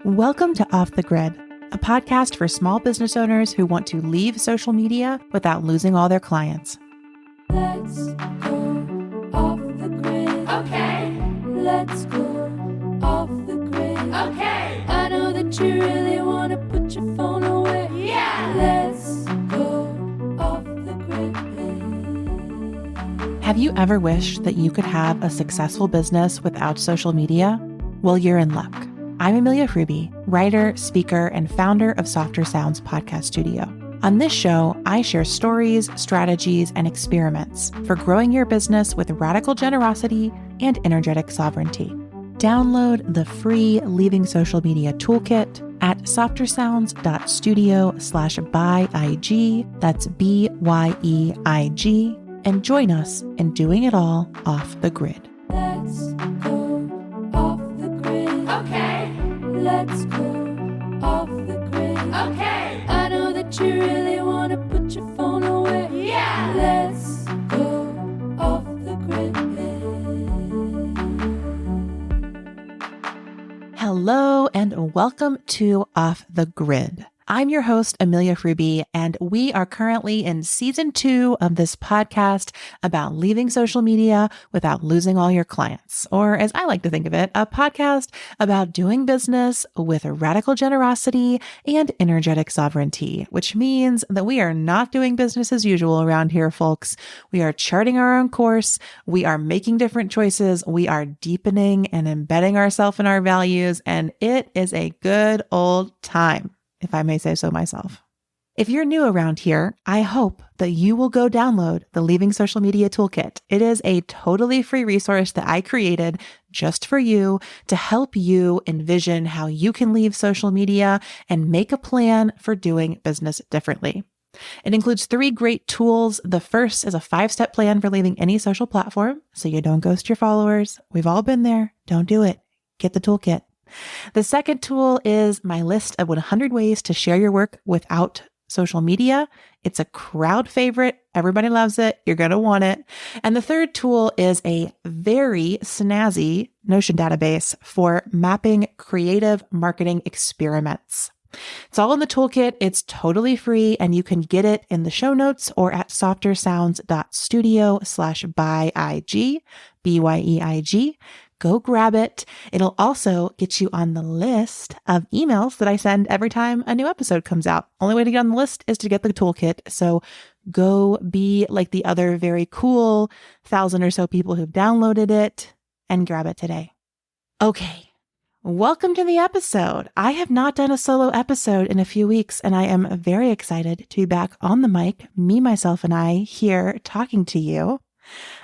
Welcome to Off the Grid, a podcast for small business owners who want to leave social media without losing all their clients. Let's go off the grid. Okay. Let's go off the grid. Okay. I know that you really want to put your phone away. Yeah. Let's go off the grid. Have you ever wished that you could have a successful business without social media? Well, you're in luck. I'm Amelia Fruby, writer, speaker, and founder of Softer Sounds podcast studio. On this show, I share stories, strategies, and experiments for growing your business with radical generosity and energetic sovereignty. Download the free Leaving Social Media Toolkit at softersounds.studio/byeig, that's BYEIG, and join us in doing it all off the grid. Let's go off the grid. Okay. Let's go off the grid. Okay. I know that you really want to put your phone away. Yeah. Let's go off the grid. Hello and welcome to Off the Grid. I'm your host, Amelia Fruby, and we are currently in season 2 of this podcast about leaving social media without losing all your clients, or as I like to think of it, a podcast about doing business with radical generosity and energetic sovereignty, which means that we are not doing business as usual around here, folks. We are charting our own course. We are making different choices. We are deepening and embedding ourselves in our values, and it is a good old time, if I may say so myself. If you're new around here, I hope that you will go download the Leaving Social Media Toolkit. It is a totally free resource that I created just for you to help you envision how you can leave social media and make a plan for doing business differently. It includes 3 great tools. The first is a 5-step plan for leaving any social platform so you don't ghost your followers. We've all been there. Don't do it. Get the toolkit. The second tool is my list of 100 ways to share your work without social media. It's a crowd favorite. Everybody loves it. You're going to want it. And the third tool is a very snazzy Notion database for mapping creative marketing experiments. It's all in the toolkit. It's totally free, and you can get it in the show notes or at softersounds.studio/byeig, BYEIG. Go grab it. It'll also get you on the list of emails that I send every time a new episode comes out. Only way to get on the list is to get the toolkit. So go be like the other very cool 1,000 or so people who've downloaded it and grab it today. Okay. Welcome to the episode. I have not done a solo episode in a few weeks, and I am very excited to be back on the mic, me, myself, and I here talking to you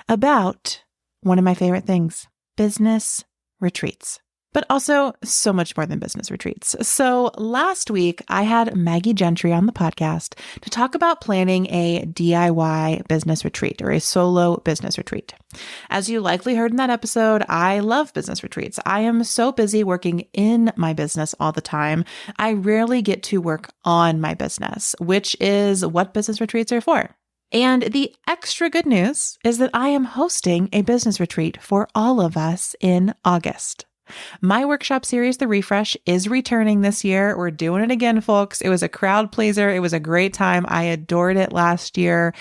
about one of my favorite things. Business retreats, but also so much more than business retreats. So last week, I had Maggie Gentry on the podcast to talk about planning a DIY business retreat or a solo business retreat. As you likely heard in that episode, I love business retreats. I am so busy working in my business all the time. I rarely get to work on my business, which is what business retreats are for. And the extra good news is that I am hosting a business retreat for all of us in August. My workshop series, The Refresh, is returning this year. We're doing it again, folks. It was a crowd pleaser. It was a great time. I adored it last year,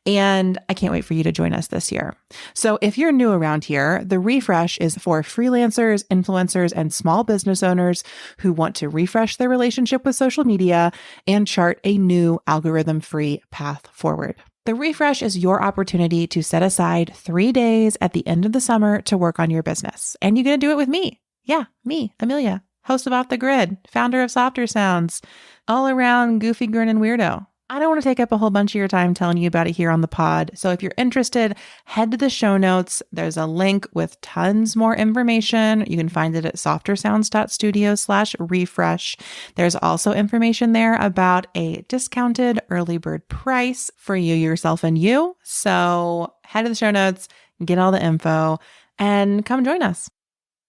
and I can't wait for you to join us this year. So if you're new around here, The Refresh is for freelancers, influencers, and small business owners who want to refresh their relationship with social media and chart a new algorithm-free path forward. The Refresh is your opportunity to set aside 3 days at the end of the summer to work on your business. And you're going to do it with me. Yeah, me, Amelia, host of Off the Grid, founder of Softer Sounds, all around goofy, grinning weirdo. I don't want to take up a whole bunch of your time telling you about it here on the pod. So if you're interested, head to the show notes. There's a link with tons more information. You can find it at softersounds.studio/refresh. There's also information there about a discounted early bird price for you, yourself, and you. So head to the show notes, get all the info, and come join us.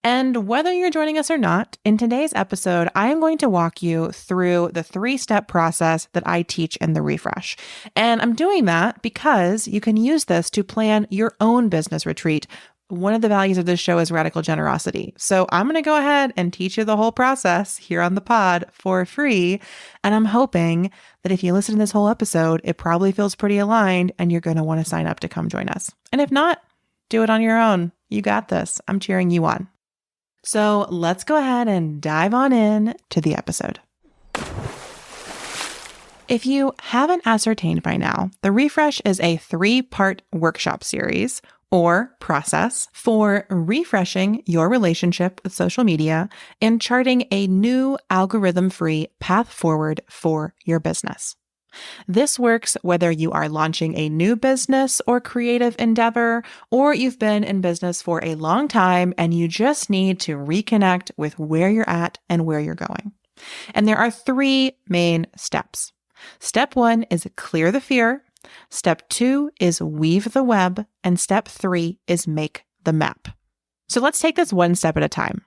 And whether you're joining us or not, in today's episode, I am going to walk you through the 3-step process that I teach in the Refresh. And I'm doing that because you can use this to plan your own business retreat one of the values of this show is radical generosity. So I'm going to go ahead and teach you the whole process here on the pod for free. And I'm hoping that if you listen to this whole episode, it probably feels pretty aligned and you're going to want to sign up to come join us. And if not, do it on your own. You got this. I'm cheering you on. So let's go ahead and dive on in to the episode. If you haven't ascertained by now, the Refresh is a 3-part workshop series or process for refreshing your relationship with social media and charting a new algorithm-free path forward for your business. This works whether you are launching a new business or creative endeavor, or you've been in business for a long time and you just need to reconnect with where you're at and where you're going. And there are 3 main steps. Step 1 is clear the fear. Step 2 is weave the web, and step 3 is make the map. So let's take this one step at a time.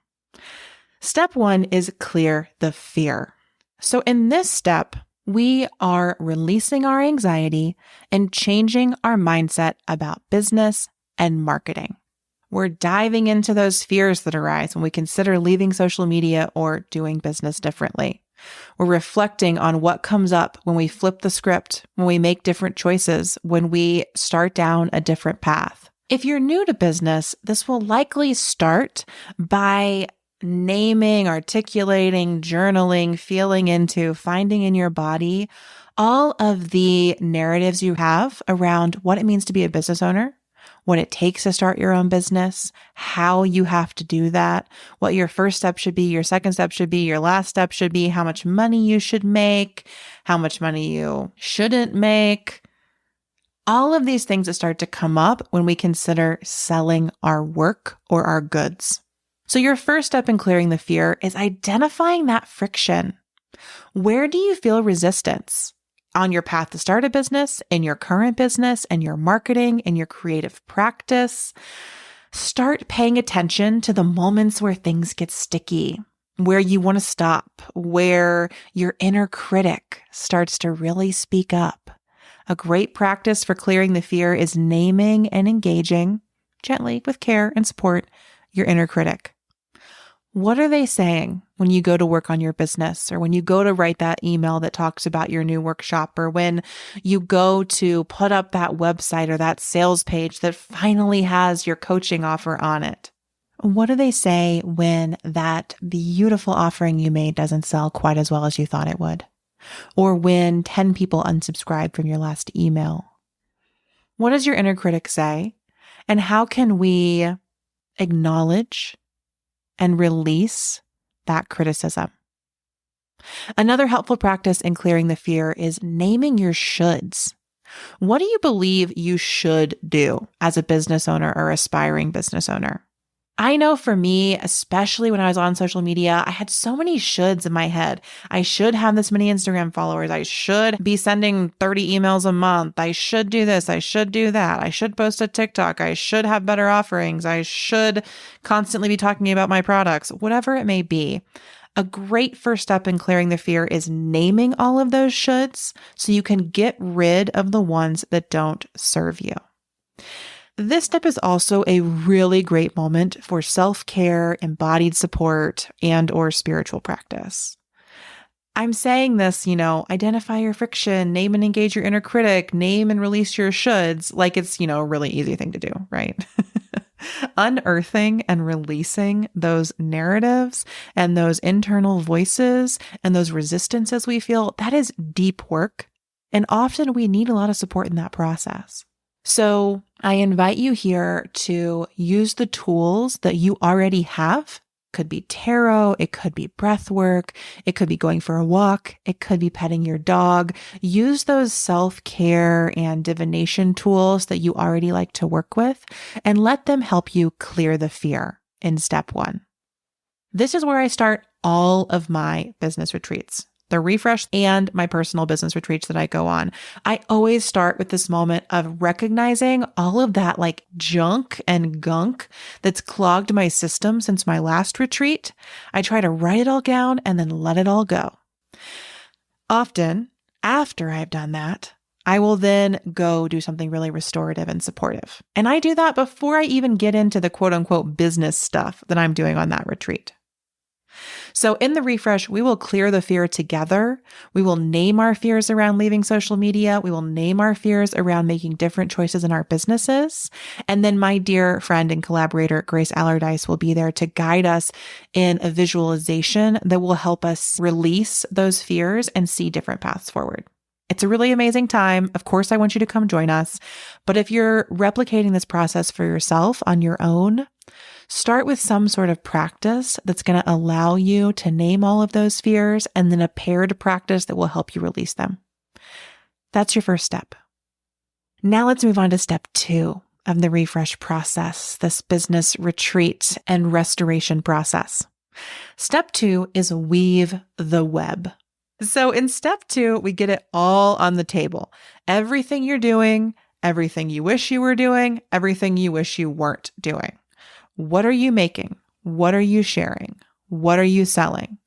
Step 1 is clear the fear. So in this step, we are releasing our anxiety and changing our mindset about business and marketing. We're diving into those fears that arise when we consider leaving social media or doing business differently. We're reflecting on what comes up when we flip the script, when we make different choices, when we start down a different path. If you're new to business, this will likely start by naming, articulating, journaling, feeling into, finding in your body all of the narratives you have around what it means to be a business owner, what it takes to start your own business, how you have to do that, what your first step should be, your second step should be, your last step should be, how much money you should make, how much money you shouldn't make. All of these things that start to come up when we consider selling our work or our goods. So your first step in clearing the fear is identifying that friction. Where do you feel resistance? On your path to start a business, in your current business, in your marketing, in your creative practice. Start paying attention to the moments where things get sticky, where you want to stop, where your inner critic starts to really speak up. A great practice for clearing the fear is naming and engaging, gently, with care and support, your inner critic. What are they saying when you go to work on your business, or when you go to write that email that talks about your new workshop, or when you go to put up that website or that sales page that finally has your coaching offer on it? What do they say when that beautiful offering you made doesn't sell quite as well as you thought it would? Or when 10 people unsubscribed from your last email? What does your inner critic say? And how can we acknowledge and release that criticism? Another helpful practice in clearing the fear is naming your shoulds. What do you believe you should do as a business owner or aspiring business owner? I know for me, especially when I was on social media, I had so many shoulds in my head. I should have this many Instagram followers. I should be sending 30 emails a month. I should do this. I should do that. I should post a TikTok. I should have better offerings. I should constantly be talking about my products, whatever it may be. A great first step in clearing the fear is naming all of those shoulds so you can get rid of the ones that don't serve you. This step is also a really great moment for self-care, embodied support, and or spiritual practice. I'm saying this, identify your friction, name and engage your inner critic, name and release your shoulds, like it's, a really easy thing to do, right? Unearthing and releasing those narratives and those internal voices and those resistances we feel, that is deep work. And often we need a lot of support in that process. So I invite you here to use the tools that you already have. Could be tarot, it could be breath work, it could be going for a walk, it could be petting your dog. Use those self-care and divination tools that you already like to work with and let them help you clear the fear in step 1. This is where I start all of my business retreats. The Refresh and my personal business retreats that I go on. I always start with this moment of recognizing all of that junk and gunk that's clogged my system since my last retreat. I try to write it all down and then let it all go. Often, after I've done that, I will then go do something really restorative and supportive. And I do that before I even get into the quote unquote business stuff that I'm doing on that retreat. So in the refresh, we will clear the fear together. We will name our fears around leaving social media. We will name our fears around making different choices in our businesses. And then my dear friend and collaborator, Grace Allardyce, will be there to guide us in a visualization that will help us release those fears and see different paths forward. It's a really amazing time. Of course, I want you to come join us. But if you're replicating this process for yourself on your own, start with some sort of practice that's going to allow you to name all of those fears and then a paired practice that will help you release them. That's your first step. Now let's move on to step 2 of the refresh process, this business retreat and restoration process. Step 2 is weave the web. So in step 2, we get it all on the table. Everything you're doing, everything you wish you were doing, everything you wish you weren't doing. What are you making? What are you sharing? What are you selling?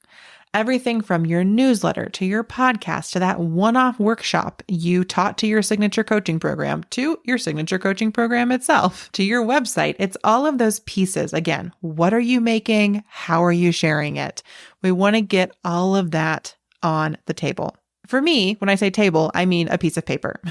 Everything from your newsletter to your podcast to that one-off workshop you taught to your signature coaching program to your signature coaching program itself to your website. It's all of those pieces. Again, what are you making? How are you sharing it? We want to get all of that on the table. For me, when I say table, I mean a piece of paper.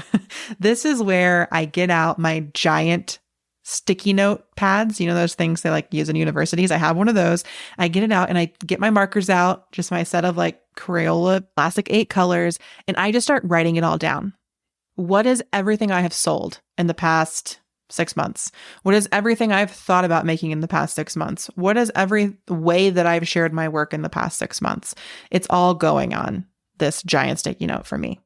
This is where I get out my giant sticky note pads, those things they like use in universities. I have one of those. I get it out and I get my markers out, just my set of like Crayola Classic 8 colors, and I just start writing it all down. What is everything I have sold in the past 6 months? What is everything I've thought about making in the past 6 months? What is every way that I've shared my work in the past 6 months? It's all going on this giant sticky note for me.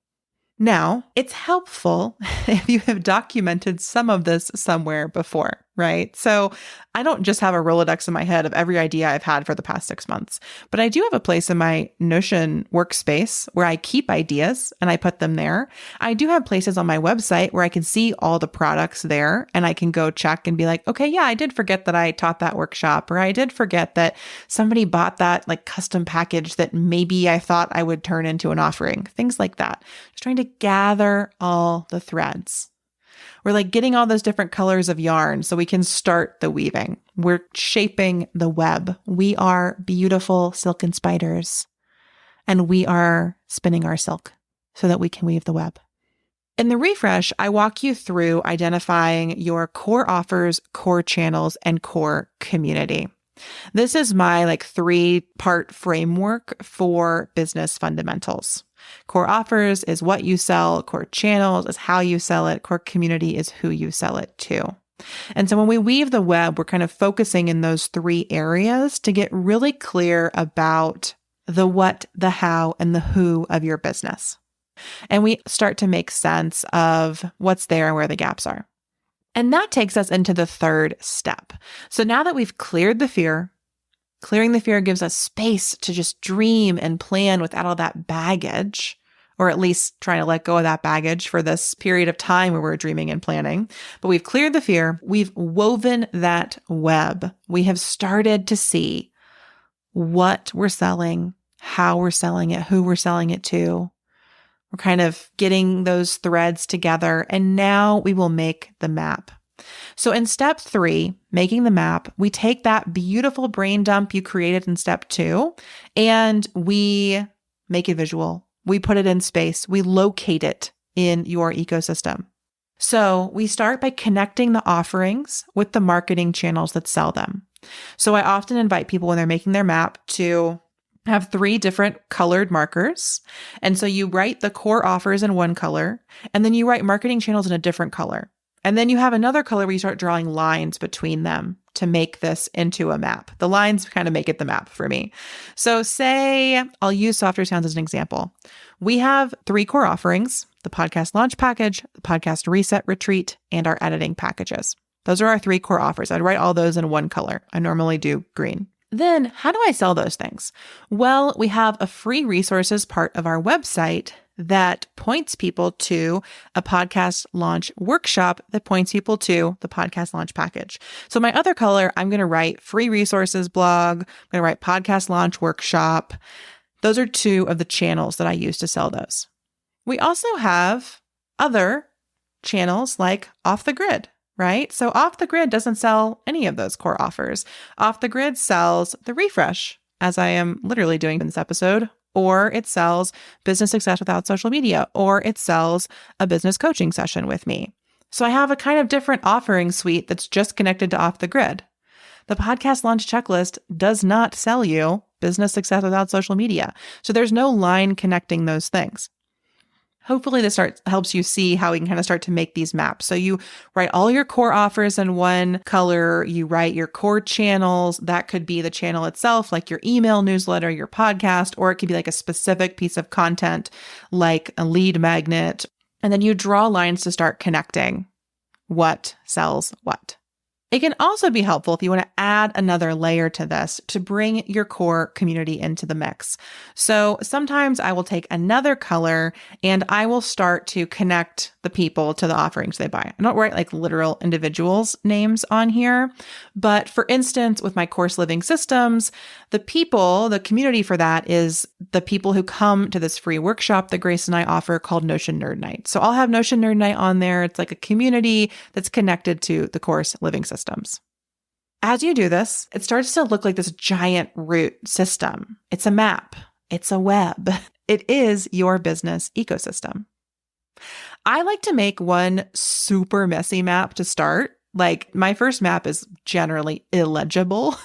Now, it's helpful if you have documented some of this somewhere before, right? So I don't just have a Rolodex in my head of every idea I've had for the past 6 months, but I do have a place in my Notion workspace where I keep ideas and I put them there. I do have places on my website where I can see all the products there and I can go check and be like, okay, yeah, I did forget that I taught that workshop, or I did forget that somebody bought that like custom package that maybe I thought I would turn into an offering, things like that. Just trying to gather all the threads. We're like getting all those different colors of yarn so we can start the weaving. We're shaping the web. We are beautiful silken spiders, and we are spinning our silk so that we can weave the web. In the refresh, I walk you through identifying your core offers, core channels, and core community. This is my 3-part framework for business fundamentals. Core offers is what you sell. Core channels is how you sell it. Core community is who you sell it to. And so when we weave the web, we're kind of focusing in those 3 areas to get really clear about the what, the how, and the who of your business. And we start to make sense of what's there and where the gaps are. And that takes us into the 3rd step. So now that we've cleared the fear, clearing the fear gives us space to just dream and plan without all that baggage, or at least trying to let go of that baggage for this period of time where we're dreaming and planning. But we've cleared the fear. We've woven that web. We have started to see what we're selling, how we're selling it, who we're selling it to. We're kind of getting those threads together, and now we will make the map. So in step 3, making the map, we take that beautiful brain dump you created in step 2 and we make it visual. We put it in space. We locate it in your ecosystem. So we start by connecting the offerings with the marketing channels that sell them. So I often invite people when they're making their map to have 3 different colored markers. And so you write the core offers in one color, and then you write marketing channels in a different color. And then you have another color where you start drawing lines between them to make this into a map. The lines kind of make it the map for me. So say, I'll use Softer Sounds as an example. We have 3 core offerings: the podcast launch package, the podcast reset retreat, and our editing packages. Those are our 3 core offers. I'd write all those in one color. I normally do green. Then how do I sell those things? Well, we have a free resources part of our website that points people to a podcast launch workshop that points people to the podcast launch package. So my other color, I'm going to write free resources blog. I'm going to write podcast launch workshop. Those are 2 of the channels that I use to sell those. We also have other channels like Off the Grid, right? So Off the Grid doesn't sell any of those core offers. Off the Grid sells the refresh, as I am literally doing in this episode, or it sells business success without social media, or it sells a business coaching session with me. So I have a kind of different offering suite that's just connected to Off the Grid. The podcast launch checklist does not sell you business success without social media. So there's no line connecting those things. Hopefully this helps you see how we can kind of start to make these maps. So you write all your core offers in one color, you write your core channels. That could be the channel itself, like your email newsletter, your podcast, or it could be like a specific piece of content like a lead magnet. And then you draw lines to start connecting what sells what. It can also be helpful if you want to add another layer to this to bring your core community into the mix. So sometimes I will take another color and I will start to connect the people to the offerings they buy. I don't write like literal individuals' names on here, but for instance, with my course Living Systems, the people, the community for that is the people who come to this free workshop that Grace and I offer called Notion Nerd Night. So I'll have Notion Nerd Night on there. It's like a community that's connected to the course Living Systems. As you do this, it starts to look like this giant root system. It's a map. It's a web. It is your business ecosystem. I like to make one super messy map to start. Like my first map is generally illegible.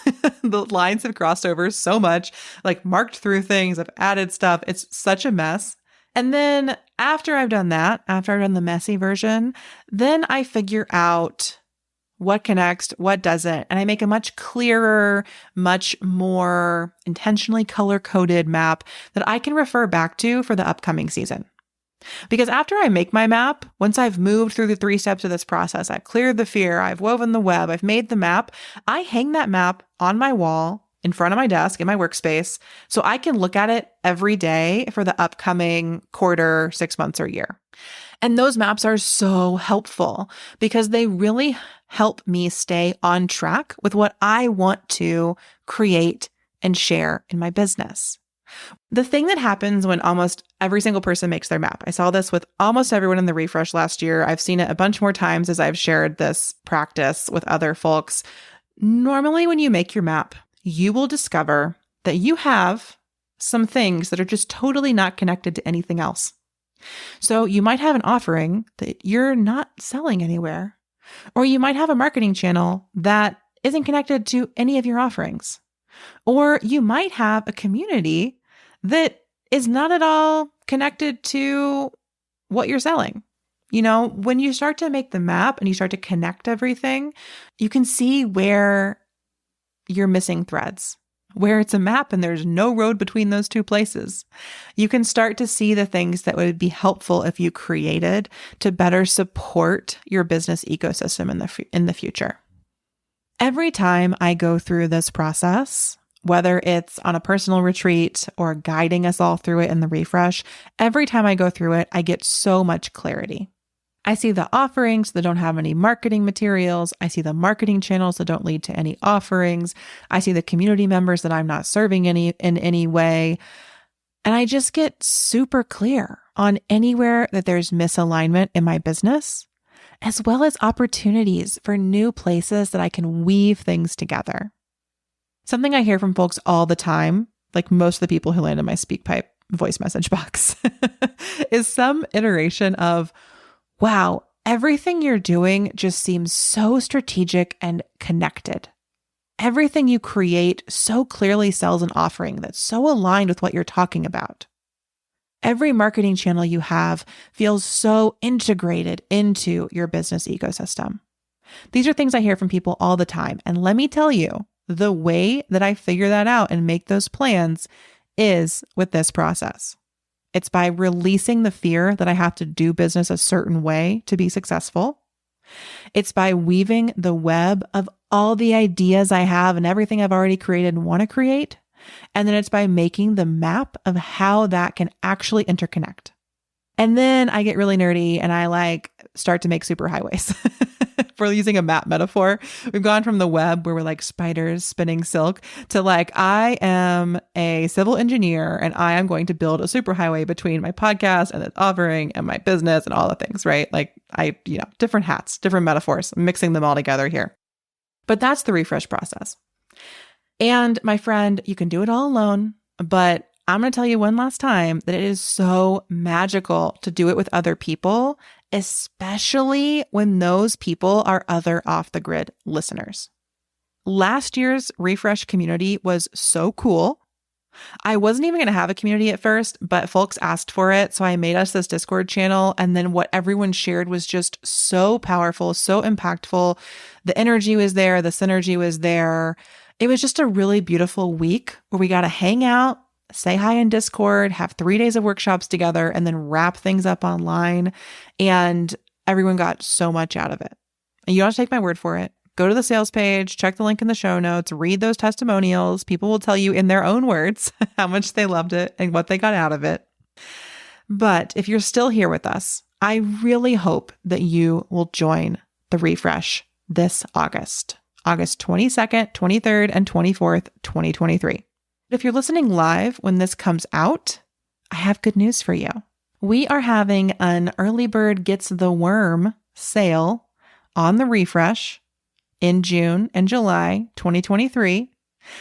The lines have crossed over so much, like marked through things. I've added stuff. It's such a mess. And then after I've done that, after I've done the messy version, then I figure out what connects, what doesn't. And I make a much clearer, much more intentionally color-coded map that I can refer back to for the upcoming season. Because after I make my map, once I've moved through the 3 steps of this process, I've cleared the fear, I've woven the web, I've made the map, I hang that map on my wall in front of my desk in my workspace so I can look at it every day for the upcoming quarter, 6 months, or year. And those maps are so helpful because they really help me stay on track with what I want to create and share in my business. The thing that happens when almost every single person makes their map, I saw this with almost everyone in the refresh last year. I've seen it a bunch more times as I've shared this practice with other folks. Normally, when you make your map, you will discover that you have some things that are just totally not connected to anything else. So you might have an offering that you're not selling anywhere, or you might have a marketing channel that isn't connected to any of your offerings, or you might have a community that is not at all connected to what you're selling. You know, when you start to make the map and you start to connect everything, you can see where you're missing threads, where it's a map and there's no road between those two places. You can start to see the things that would be helpful if you created to better support your business ecosystem in the future. Every time I go through this process, whether it's on a personal retreat or guiding us all through it in the refresh, every time I go through it, I get so much clarity. I see the offerings that don't have any marketing materials. I see the marketing channels that don't lead to any offerings. I see the community members that I'm not serving in any way. And I just get super clear on anywhere that there's misalignment in my business, as well as opportunities for new places that I can weave things together. Something I hear from folks all the time, like most of the people who land in my SpeakPipe voice message box, is some iteration of, wow, everything you're doing just seems so strategic and connected. Everything you create so clearly sells an offering that's so aligned with what you're talking about. Every marketing channel you have feels so integrated into your business ecosystem. These are things I hear from people all the time. And let me tell you, the way that I figure that out and make those plans is with this process. It's by releasing the fear that I have to do business a certain way to be successful. It's by weaving the web of all the ideas I have and everything I've already created and want to create. And then it's by making the map of how that can actually interconnect. And then I get really nerdy and I start to make super highways. if we're using a map metaphor, we've gone from the web where we're like spiders spinning silk to like, I am a civil engineer and I am going to build a superhighway between my podcast and its offering and my business and all the things, right? Like different hats, different metaphors, mixing them all together here. But that's the refresh process. And my friend, you can do it all alone, but I'm going to tell you one last time that it is so magical to do it with other people, especially when those people are other off the grid listeners. Last year's refresh community was so cool. I wasn't even going to have a community at first, but folks asked for it. So I made us this Discord channel. And then what everyone shared was just so powerful, so impactful. The energy was there. The synergy was there. It was just a really beautiful week where we got to hang out, say hi in Discord, have 3 days of workshops together, and then wrap things up online. And everyone got so much out of it. And you don't have to take my word for it. Go to the sales page, check the link in the show notes, read those testimonials. People will tell you in their own words how much they loved it and what they got out of it. But if you're still here with us, I really hope that you will join the refresh this August 22nd, 23rd, and 24th, 2023. If you're listening live when this comes out, I have good news for you. We are having an early bird gets the worm sale on the refresh in June and July 2023.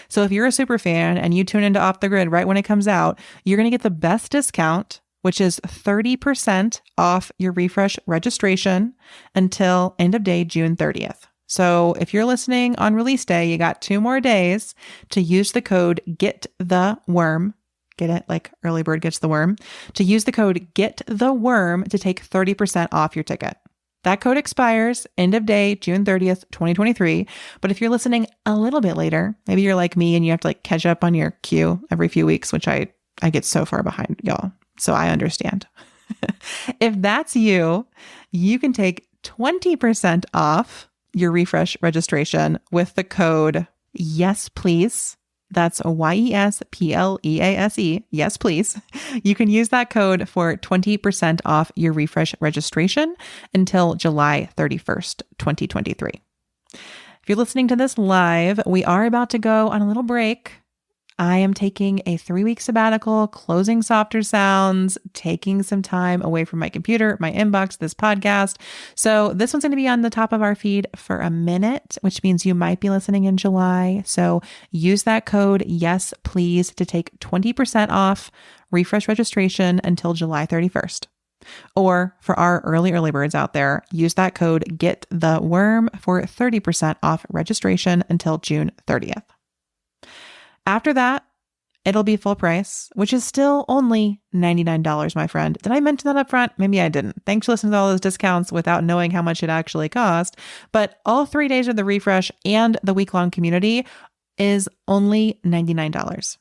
So if you're a super fan and you tune into Off the Grid right when it comes out, you're going to get the best discount, which is 30% off your refresh registration until end of day June 30th. So if you're listening on release day, you got 2 more days to use the code GETTHEWORM. Get it? Like early bird gets the worm. To use the code GETTHEWORM to take 30% off your ticket. That code expires end of day June 30th, 2023. But if you're listening a little bit later, maybe you're like me and you have to like catch up on your queue every few weeks, which I get so far behind, y'all. So I understand. If that's you, you can take 20% off your refresh registration with the code Yes Please. That's YESPLEASE. Yes, please. You can use that code for 20% off your refresh registration until July 31st, 2023. If you're listening to this live, we are about to go on a little break. I am taking a 3-week sabbatical, closing Softer Sounds, taking some time away from my computer, my inbox, this podcast. So this one's going to be on the top of our feed for a minute, which means you might be listening in July. So use that code, Yes Please, to take 20% off refresh registration until July 31st. Or for our early birds out there, use that code GETTHEWORM for 30% off registration until June 30th. After that, it'll be full price, which is still only $99, my friend. Did I mention that up front? Maybe I didn't. Thanks for listening to all those discounts without knowing how much it actually cost. But all 3 days of the refresh and the week-long community is only $99.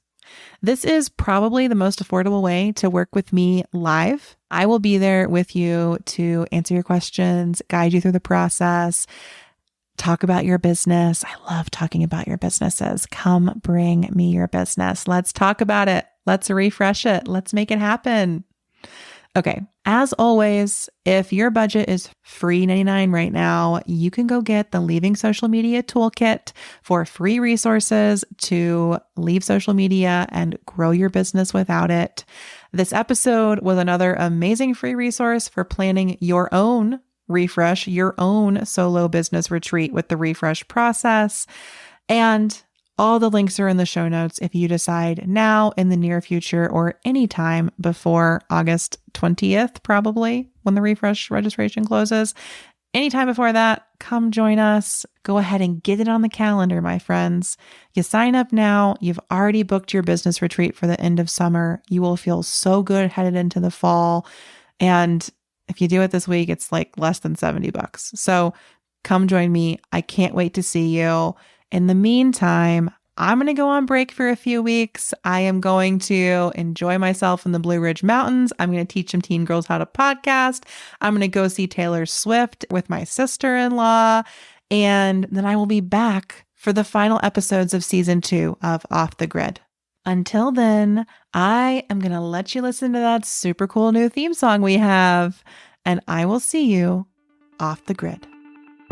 This is probably the most affordable way to work with me live. I will be there with you to answer your questions, guide you through the process, talk about your business. I love talking about your businesses. Come bring me your business. Let's talk about it. Let's refresh it. Let's make it happen. Okay. As always, if your budget is free $99 right now, you can go get the Leaving Social Media Toolkit for free resources to leave social media and grow your business without it. This episode was another amazing free resource for planning your own refresh, your own solo business retreat with the refresh process. And all the links are in the show notes if you decide now, in the near future, or anytime before August 20th, probably when the refresh registration closes. Anytime before that, come join us. Go ahead and get it on the calendar, my friends. You sign up now. You've already booked your business retreat for the end of summer. You will feel so good headed into the fall. And if you do it this week, it's like less than $70. So come join me. I can't wait to see you. In the meantime, I'm going to go on break for a few weeks. I am going to enjoy myself in the Blue Ridge Mountains. I'm going to teach some teen girls how to podcast. I'm going to go see Taylor Swift with my sister-in-law. And then I will be back for the final episodes of season 2 of Off the Grid. Until then, I am going to let you listen to that super cool new theme song we have, and I will see you off the grid.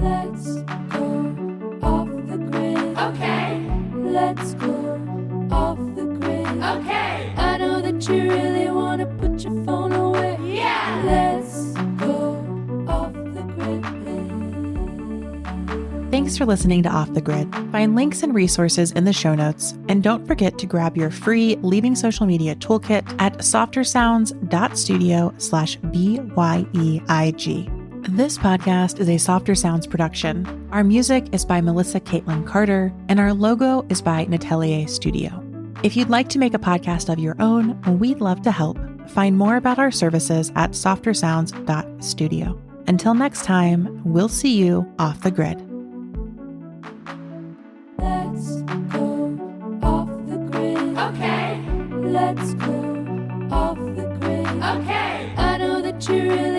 Let's go off the grid. Okay. Let's go off the grid. Okay. I know that you really want to put your phone away. Yeah. Let's go off the grid. Thanks for listening to Off the Grid. Find links and resources in the show notes, and don't forget to grab your free Leaving Social Media toolkit at softersounds.studio/BYEIG. This podcast is a Softer Sounds production. Our music is by Melissa Caitlin Carter, and our logo is by Natelier Studio. If you'd like to make a podcast of your own, we'd love to help. Find more about our services at softersounds.studio. Until next time, we'll see you off the grid. Let's go off the grid. Okay. Let's go off the grid. Okay. I know that you really